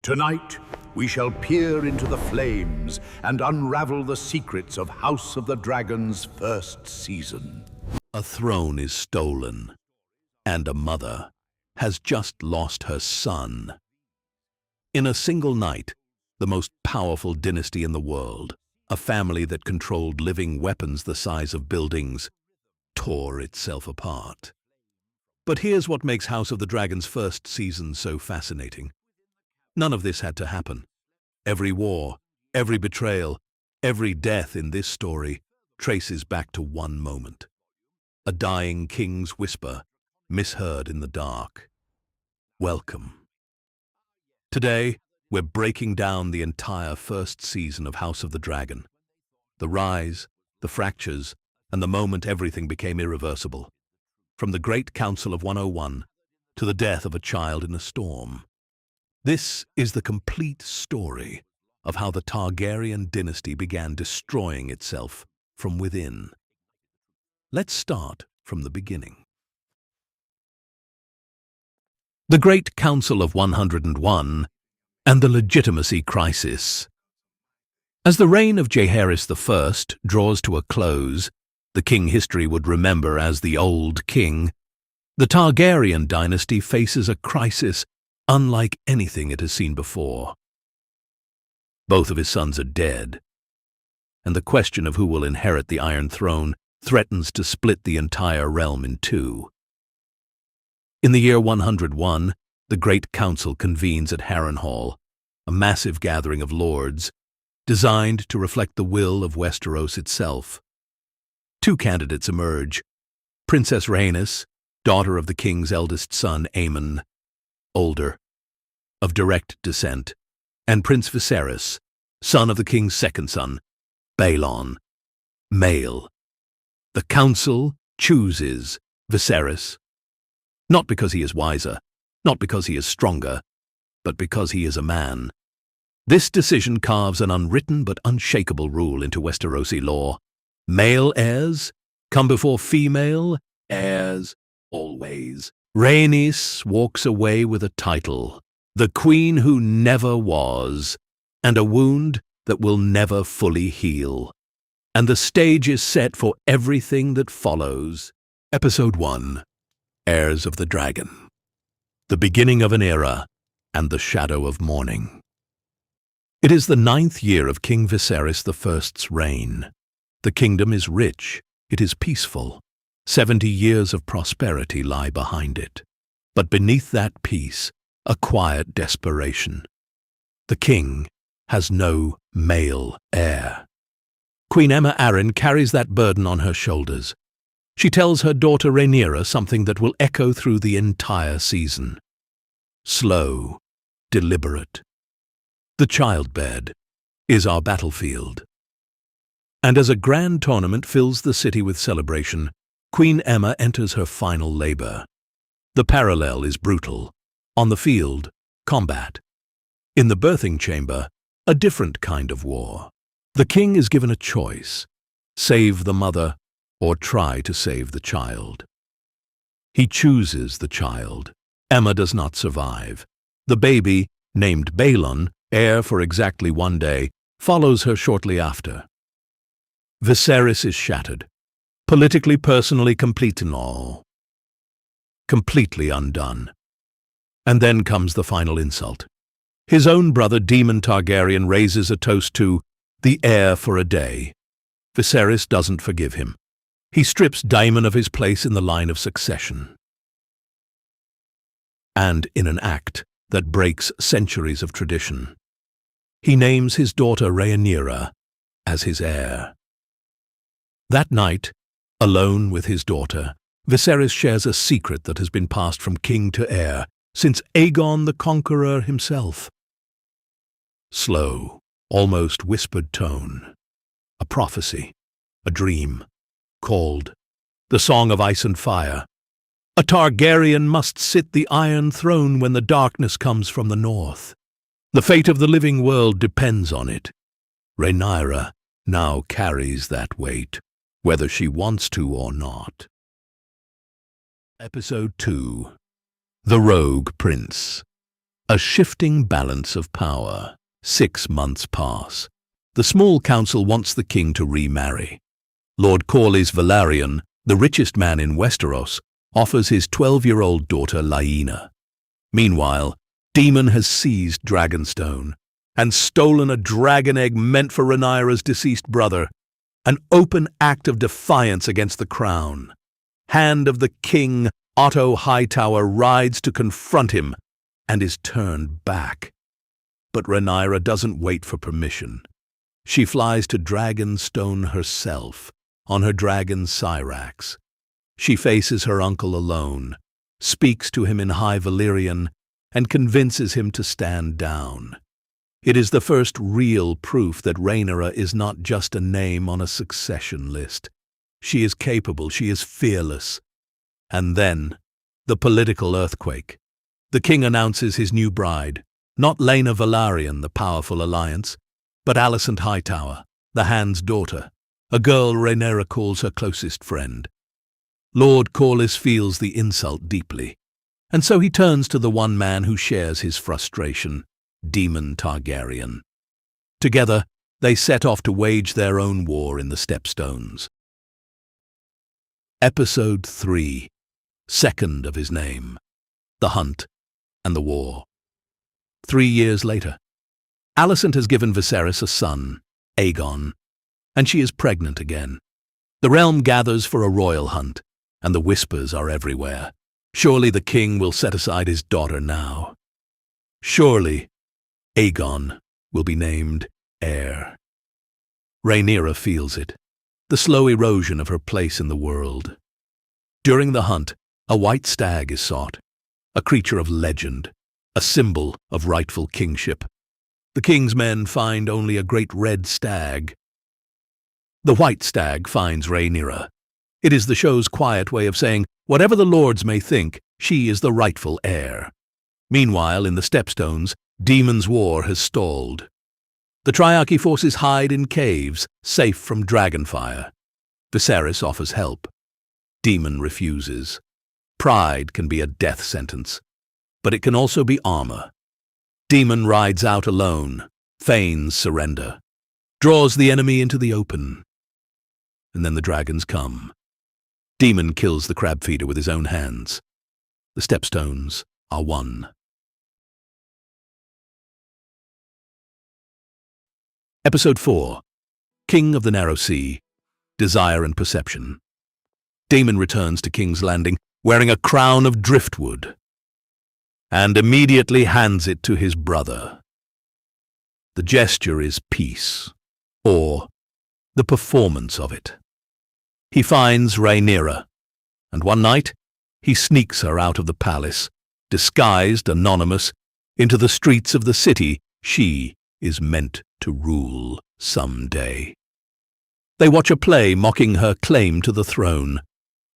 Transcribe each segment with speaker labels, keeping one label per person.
Speaker 1: Tonight, we shall peer into the flames and unravel the secrets of House of the Dragon's first season.
Speaker 2: A throne is stolen, and a mother has just lost her son. In a single night, the most powerful dynasty in the world, a family that controlled living weapons the size of buildings, tore itself apart. But here's what makes House of the Dragon's first season so fascinating. None of this had to happen. Every war, every betrayal, every death in this story traces back to one moment. A dying king's whisper, misheard in the dark. Welcome. Today, we're breaking down the entire first season of House of the Dragon. The rise, the fractures, and the moment everything became irreversible. From the Great Council of 101 to the death of a child in a storm. This is the complete story of how the Targaryen dynasty began destroying itself from within. Let's start from the beginning. The Great Council of 101 and the legitimacy crisis. As the reign of Heirs I draws to a close, the king history would remember as the Old King, the Targaryen dynasty faces a crisis unlike anything it has seen before. Both of his sons are dead, and the question of who will inherit the Iron Throne threatens to split the entire realm in two. In the year 101, the Great Council convenes at Harrenhal, a massive gathering of lords, designed to reflect the will of Westeros itself. Two candidates emerge: Princess Rhaenys, daughter of the king's eldest son Aemon, older, of direct descent, and Prince Viserys, son of the king's second son, Baelon, male. The council chooses Viserys, not because he is wiser, not because he is stronger, but because he is a man. This decision carves an unwritten but unshakable rule into Westerosi law. Male heirs come before female heirs always. Rhaenys walks away with a title, the Queen Who Never Was, and a wound that will never fully heal. And the stage is set for everything that follows. Episode 1. Heirs of the Dragon. The beginning of an era and the shadow of mourning. It is the 9th year of King Viserys I's reign. The kingdom is rich, it is peaceful. 70 years of prosperity lie behind it. But beneath that peace, a quiet desperation. The king has no male heir. Queen Aemma Arryn carries that burden on her shoulders. She tells her daughter Rhaenyra something that will echo through the entire season. Slow, deliberate. The childbed is our battlefield. And as a grand tournament fills the city with celebration, Queen Aemma enters her final labor. The parallel is brutal. On the field, combat. In the birthing chamber, a different kind of war. The king is given a choice: save the mother or try to save the child. He chooses the child. Aemma does not survive. The baby, named Baelon, heir for exactly 1 day, follows her shortly after. Viserys is shattered, politically, personally, complete in all. Completely undone. And then comes the final insult. His own brother, Daemon Targaryen, raises a toast to the heir for a day. Viserys doesn't forgive him. He strips Daemon of his place in the line of succession. And in an act that breaks centuries of tradition, he names his daughter Rhaenyra as his heir. That night, alone with his daughter, Viserys shares a secret that has been passed from king to heir since Aegon the Conqueror himself. Slow, almost whispered tone. A prophecy, a dream, called the Song of Ice and Fire. A Targaryen must sit the Iron Throne when the darkness comes from the north. The fate of the living world depends on it. Rhaenyra now carries that weight, whether she wants to or not. Episode 2. The Rogue Prince. A shifting balance of power. 6 months pass. The small council wants the king to remarry. Lord Corlys Velaryon, the richest man in Westeros, offers his 12-year-old daughter Laena. Meanwhile, Daemon has seized Dragonstone and stolen a dragon egg meant for Rhaenyra's deceased brother, an open act of defiance against the crown. Hand of the king, Otto Hightower, rides to confront him and is turned back. But Rhaenyra doesn't wait for permission. She flies to Dragonstone herself, on her dragon Syrax. She faces her uncle alone, speaks to him in High Valyrian, and convinces him to stand down. It is the first real proof that Rhaenyra is not just a name on a succession list. She is capable, she is fearless. And then, the political earthquake. The king announces his new bride, not Laena Velaryon, the powerful alliance, but Alicent Hightower, the Hand's daughter, a girl Rhaenyra calls her closest friend. Lord Corlys feels the insult deeply, and so he turns to the one man who shares his frustration, Daemon Targaryen. Together, they set off to wage their own war in the Stepstones. Episode 3, second of his name, The Hunt and the War. 3 years later, Alicent has given Viserys a son, Aegon, and she is pregnant again. The realm gathers for a royal hunt, and the whispers are everywhere. Surely the king will set aside his daughter now. Surely Aegon will be named heir. Rhaenyra feels it, the slow erosion of her place in the world. During the hunt, a white stag is sought, a creature of legend, a symbol of rightful kingship. The king's men find only a great red stag. The white stag finds Rhaenyra. It is the show's quiet way of saying, whatever the lords may think, she is the rightful heir. Meanwhile, in the Stepstones, Daemon's war has stalled. The Triarchy forces hide in caves, safe from dragonfire. Viserys offers help. Daemon refuses. Pride can be a death sentence, but it can also be armor. Daemon rides out alone, feigns surrender, draws the enemy into the open. And then the dragons come. Daemon kills the crab feeder with his own hands. The Stepstones are won. Episode 4, King of the Narrow Sea, Desire and Perception. Daemon returns to King's Landing wearing a crown of driftwood, and immediately hands it to his brother. The gesture is peace, or the performance of it. He finds Rhaenyra, and one night he sneaks her out of the palace, disguised, anonymous, into the streets of the city she is meant to rule someday. They watch a play mocking her claim to the throne.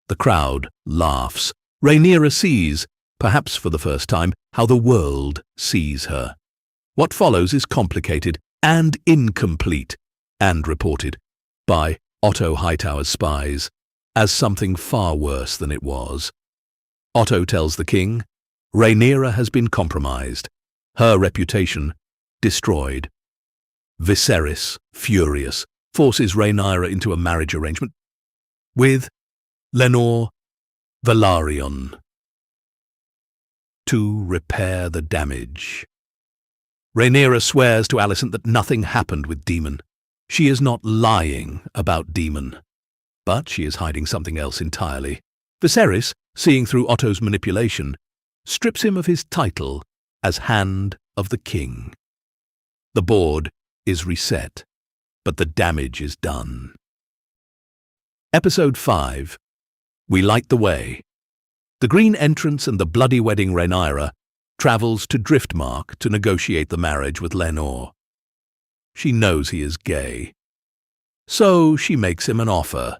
Speaker 2: The crowd laughs. Rhaenyra sees, perhaps for the first time, how the world sees her. What follows is complicated and incomplete, and reported by Otto Hightower's spies as something far worse than it was. Otto tells the king, Rhaenyra has been compromised, her reputation destroyed. Viserys, furious, forces Rhaenyra into a marriage arrangement with Lenore Velaryon to repair the damage. Rhaenyra swears to Alicent that nothing happened with Daemon. She is not lying about Daemon, but she is hiding something else entirely. Viserys, seeing through Otto's manipulation, strips him of his title as Hand of the King. The board is reset, but the damage is done. Episode 5, We Light the Way. The Green Entrance and the bloody wedding Rhaenyra travels to Driftmark to negotiate the marriage with Lenore. She knows he is gay, so she makes him an offer.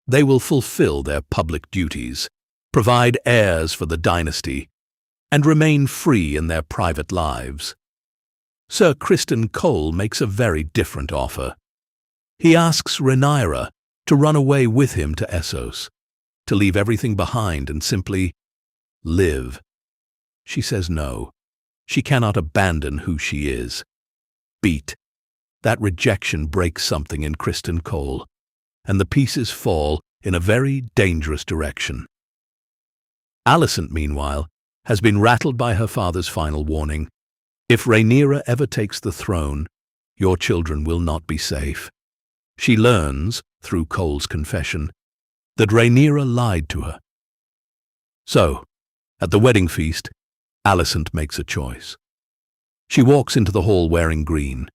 Speaker 2: They will fulfill their public duties, provide heirs for the dynasty, and remain free in their private lives. Sir Criston Cole makes a very different offer. He asks Rhaenyra to run away with him to Essos, to leave everything behind and simply live. She says no. She cannot abandon who she is. Beat. That rejection breaks something in Criston Cole, and the pieces fall in a very dangerous direction. Alicent, meanwhile, has been rattled by her father's final warning. If Rhaenyra ever takes the throne, your children will not be safe. She learns, through Cole's confession, that Rhaenyra lied to her. So, at the wedding feast, Alicent makes a choice. She walks into the hall wearing green,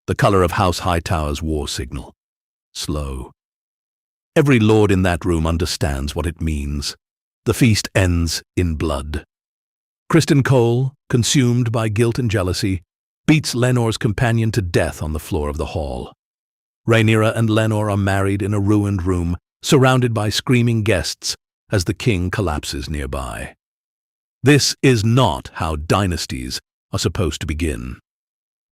Speaker 2: the color of House Hightower's war signal. Slow. Every lord in that room understands what it means. The feast ends in blood. Criston Cole, consumed by guilt and jealousy, beats Lenor's companion to death on the floor of the hall. Rhaenyra and Lenor are married in a ruined room, surrounded by screaming guests as the king collapses nearby. This is not how dynasties are supposed to begin.